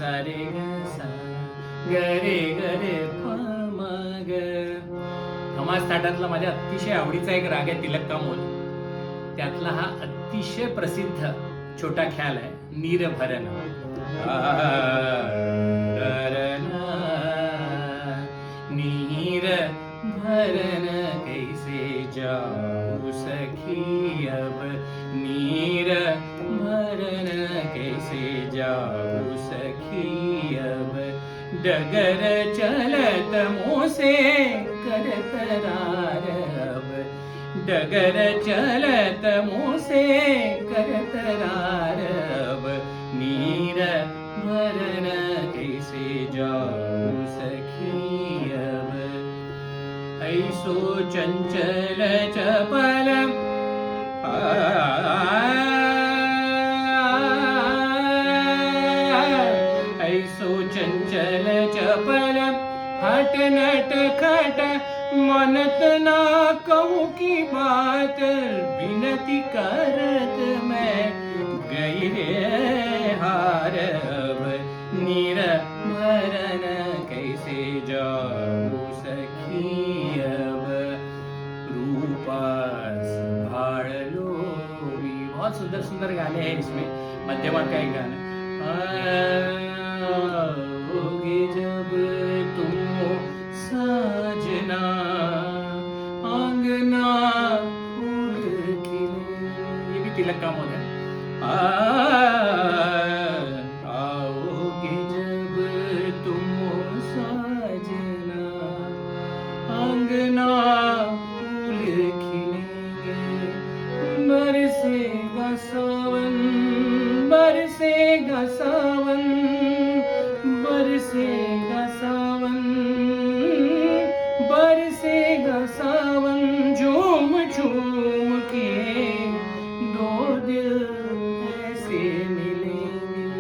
सा रे ग सा ग रे ग रे प म ग. थॉमस थाटातला माझ्या अतिशय आवडीचा एक राग आहे तिलक का मोल. त्यातला हा अतिशय प्रसिद्ध छोटा ख्याल आहे नीर भरण. नीर भरन कैसे जाऊं सखी अब, नीर भरन कैसे जाऊं सखी अब. डगर चलत मोसे करत रारब, डगर चलत मोसे करत रारब. नीर भरन कैसे जाऊं सखी अब. ऐसो चंचल चपल ऐसो चंचल चपल हट नट खट मनत ना कहूँ की बात. विनती करत मैं गई रे हारब. नीर भरन कैसे जाऊं सखी अब. रूपास भाड़ लो भी. बहुत सुंदर सुंदर गाने हैं इसमें. मध्यमा का एक गाना आओगे जब तुम हो साजना, आंगना फूल खिले. ये भी तिलक का मोल है. आओगे जब तुम हो साजना, आंगना फूल खिलेंगे. बरसेगा सावन, बरसेगा सावन, बरसेगा सावन, बरसेगा सावन. झूम झूम के दो दिल ऐसे मिलेंगे.